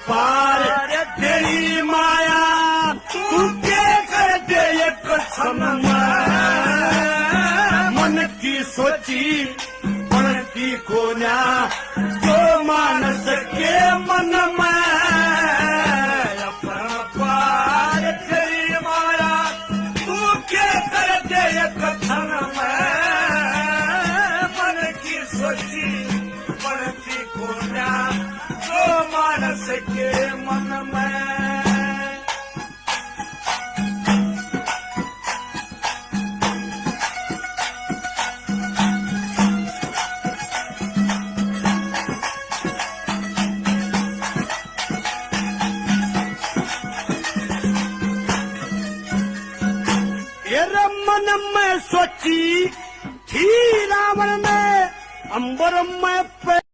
पार तेरी माया तू के कर दे एक क्षण मन की सोची बनती कोन्या जो मानस के मन में पार तेरी माया तू के कर दे एक क्षण मन की सोची बनती कोन्या जो मानस के मन में मन में सोची थी रावण में अंबर में